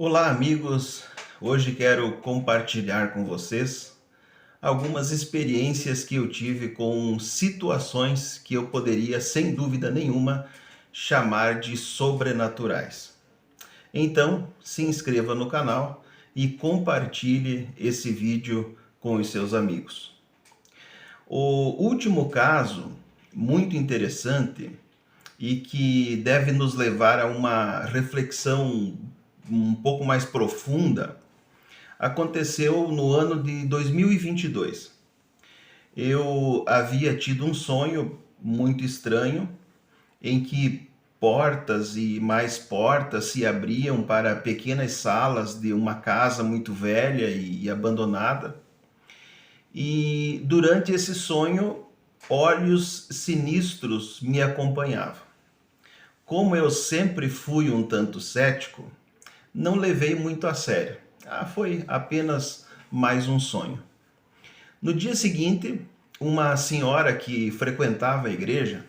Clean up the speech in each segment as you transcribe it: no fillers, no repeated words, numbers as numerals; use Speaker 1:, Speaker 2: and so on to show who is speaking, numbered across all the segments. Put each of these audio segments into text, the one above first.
Speaker 1: Olá, amigos! Hoje quero compartilhar com vocês algumas experiências que eu tive com situações que eu poderia, sem dúvida nenhuma, chamar de sobrenaturais. Então, se inscreva no canal e compartilhe esse vídeo com os seus amigos. O último caso, muito interessante e que deve nos levar a uma reflexão um pouco mais profunda, aconteceu no ano de 2022. Eu havia tido um sonho muito estranho em que portas e mais portas se abriam para pequenas salas de uma casa muito velha e abandonada. E durante esse sonho, olhos sinistros me acompanhavam. Como eu sempre fui um tanto cético, não levei muito a sério. Foi apenas mais um sonho. No dia seguinte, uma senhora que frequentava a igreja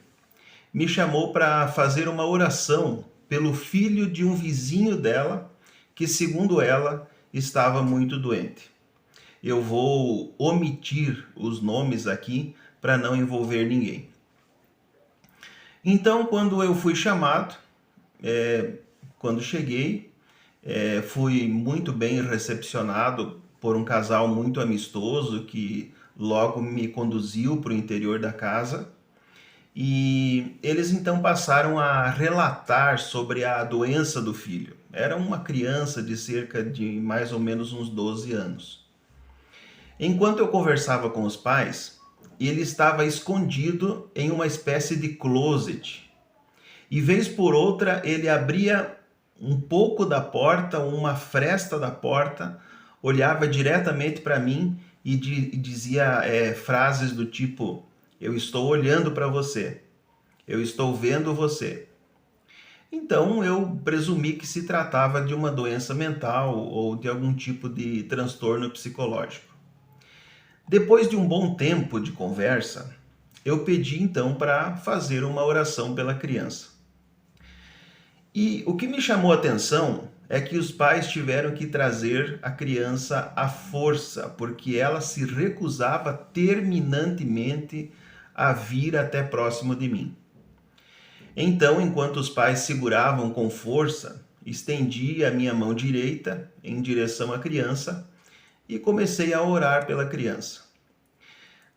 Speaker 1: me chamou para fazer uma oração pelo filho de um vizinho dela, que, segundo ela, estava muito doente. Eu vou omitir os nomes aqui para não envolver ninguém. Então, quando eu fui chamado, quando cheguei, fui muito bem recepcionado por um casal muito amistoso que logo me conduziu para o interior da casa. E eles então passaram a relatar sobre a doença do filho. Era uma criança de cerca de mais ou menos uns 12 anos. Enquanto eu conversava com os pais, ele estava escondido em uma espécie de closet. E vez por outra ele abria um pouco da porta, uma fresta da porta, olhava diretamente para mim e dizia frases do tipo: eu estou olhando para você, eu estou vendo você. Então eu presumi que se tratava de uma doença mental ou de algum tipo de transtorno psicológico. Depois de um bom tempo de conversa, eu pedi então para fazer uma oração pela criança. E o que me chamou a atenção é que os pais tiveram que trazer a criança à força, porque ela se recusava terminantemente a vir até próximo de mim. Então, enquanto os pais seguravam com força, estendi a minha mão direita em direção à criança e comecei a orar pela criança.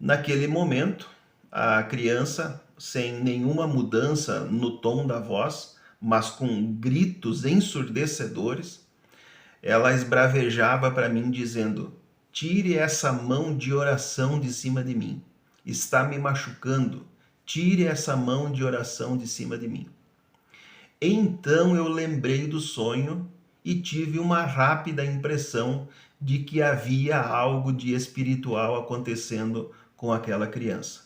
Speaker 1: Naquele momento, a criança, sem nenhuma mudança no tom da voz, mas com gritos ensurdecedores, ela esbravejava para mim dizendo: tire essa mão de oração de cima de mim, está me machucando, tire essa mão de oração de cima de mim. Então eu lembrei do sonho e tive uma rápida impressão de que havia algo de espiritual acontecendo com aquela criança.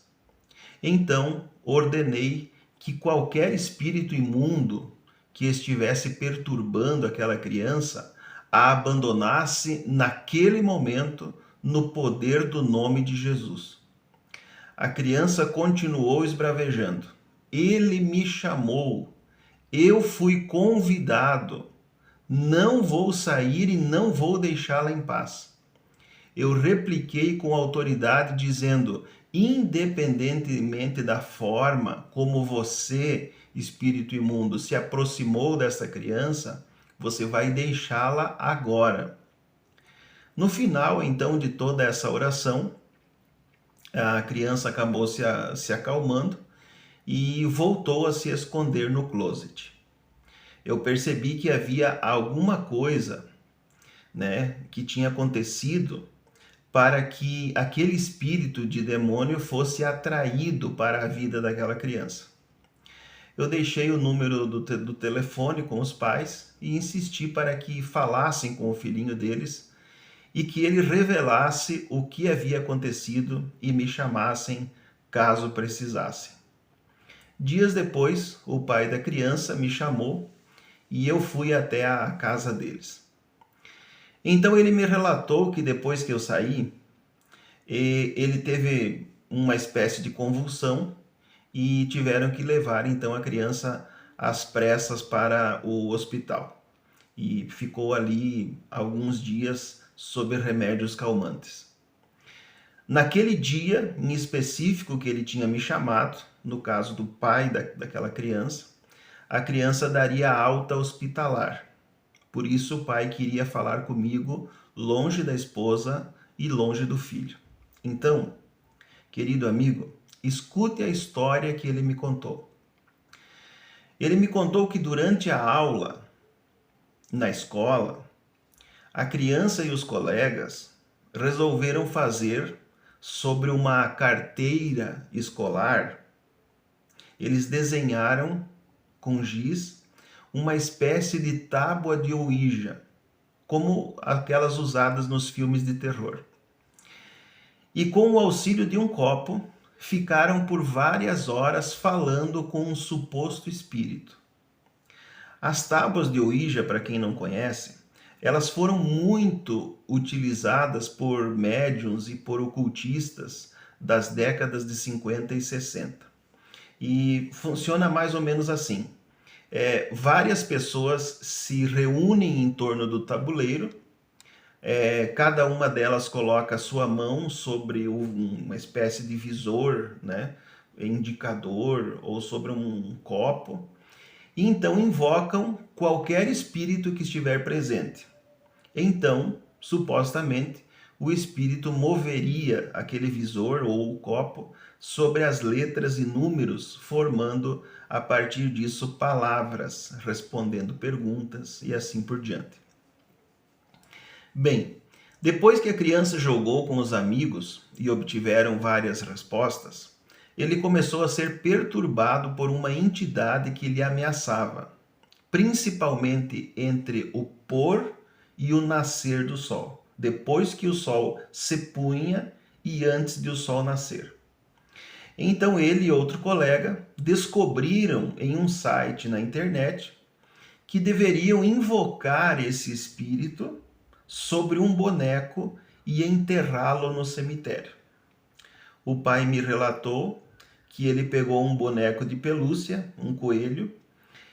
Speaker 1: Então ordenei que qualquer espírito imundo que estivesse perturbando aquela criança a abandonasse naquele momento no poder do nome de Jesus. A criança continuou esbravejando: ele me chamou, eu fui convidado, não vou sair e não vou deixá-la em paz. Eu repliquei com autoridade, dizendo: independentemente da forma como você, espírito imundo, se aproximou dessa criança, você vai deixá-la agora. No final, então, de toda essa oração, a criança acabou se acalmando e voltou a se esconder no closet. Eu percebi que havia alguma coisa, que tinha acontecido para que aquele espírito de demônio fosse atraído para a vida daquela criança. Eu deixei o número do telefone com os pais e insisti para que falassem com o filhinho deles e que ele revelasse o que havia acontecido e me chamassem caso precisassem. Dias depois, o pai da criança me chamou e eu fui até a casa deles. Então ele me relatou que depois que eu saí, ele teve uma espécie de convulsão e tiveram que levar então a criança às pressas para o hospital. e ficou ali alguns dias sob remédios calmantes. Naquele dia em específico que ele tinha me chamado, no caso do pai daquela criança, a criança daria alta hospitalar. Por isso o pai queria falar comigo longe da esposa e longe do filho. Então, querido amigo, escute a história que ele me contou. Ele me contou que durante a aula, na escola, a criança e os colegas resolveram fazer sobre uma carteira escolar. Eles desenharam com giz uma espécie de tábua de Ouija, como aquelas usadas nos filmes de terror. E com o auxílio de um copo, ficaram por várias horas falando com um suposto espírito. As tábuas de Ouija, para quem não conhece, elas foram muito utilizadas por médiuns e por ocultistas das décadas de 50 e 60. E funciona mais ou menos assim. Várias pessoas se reúnem em torno do tabuleiro, cada uma delas coloca a sua mão sobre uma espécie de visor, né, indicador, ou sobre um copo, e então invocam qualquer espírito que estiver presente. Então, supostamente, o espírito moveria aquele visor ou o copo sobre as letras e números, formando a partir disso palavras, respondendo perguntas e assim por diante. Bem, depois que a criança jogou com os amigos e obtiveram várias respostas, ele começou a ser perturbado por uma entidade que lhe ameaçava, principalmente entre o pôr e o nascer do sol, depois que o sol se punha e antes de o sol nascer. Então ele e outro colega descobriram em um site na internet que deveriam invocar esse espírito sobre um boneco e enterrá-lo no cemitério. O pai me relatou que ele pegou um boneco de pelúcia, um coelho,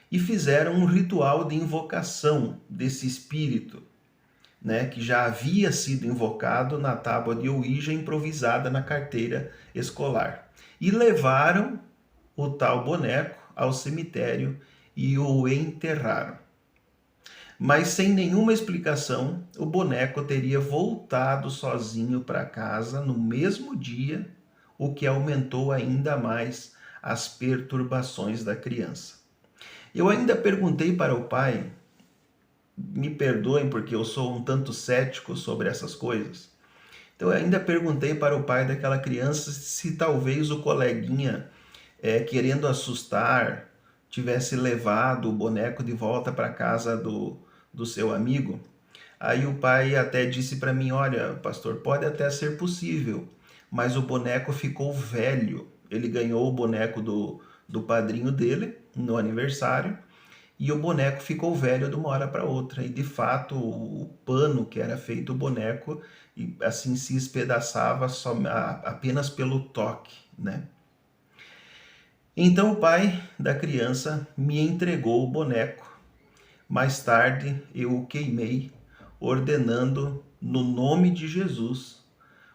Speaker 1: e fizeram um ritual de invocação desse espírito, né, que já havia sido invocado na tábua de Ouija improvisada na carteira escolar. E levaram o tal boneco ao cemitério e o enterraram. Mas sem nenhuma explicação, o boneco teria voltado sozinho para casa no mesmo dia, o que aumentou ainda mais as perturbações da criança. Eu ainda perguntei para o pai, me perdoem porque eu sou um tanto cético sobre essas coisas, então eu ainda perguntei para o pai daquela criança se talvez o coleguinha, querendo assustar, tivesse levado o boneco de volta para casa do seu amigo. Aí o pai até disse para mim, olha, pastor, pode até ser possível, mas o boneco ficou velho. Ele ganhou o boneco do padrinho dele no aniversário e o boneco ficou velho de uma hora para outra. E de fato o pano que era feito o boneco assim se espedaçava apenas pelo toque, né? Então o pai da criança me entregou o boneco. Mais tarde eu o queimei, ordenando no nome de Jesus,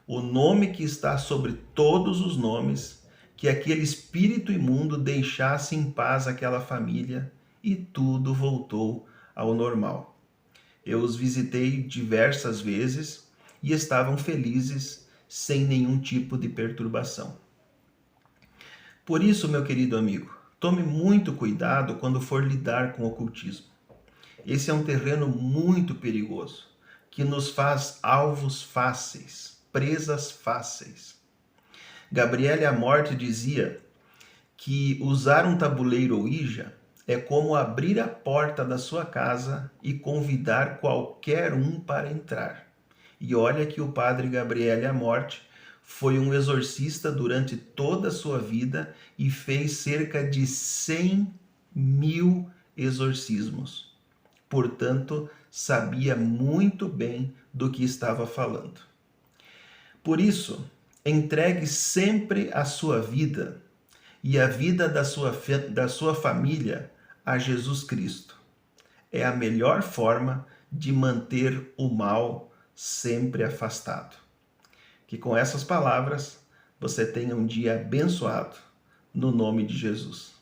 Speaker 1: o nome que está sobre todos os nomes, que aquele espírito imundo deixasse em paz aquela família, e tudo voltou ao normal. Eu os visitei diversas vezes e estavam felizes, sem nenhum tipo de perturbação. Por isso, meu querido amigo, tome muito cuidado quando for lidar com o ocultismo. Esse é um terreno muito perigoso, que nos faz alvos fáceis, presas fáceis. Gabriele Amorth dizia que usar um tabuleiro Ouija é como abrir a porta da sua casa e convidar qualquer um para entrar. E olha que o padre Gabriele Amorth foi um exorcista durante toda a sua vida e fez cerca de 100.000 exorcismos. Portanto, sabia muito bem do que estava falando. Por isso, entregue sempre a sua vida e a vida da sua família a Jesus Cristo. é a melhor forma de manter o mal sempre afastado. Que com essas palavras você tenha um dia abençoado, no nome de Jesus.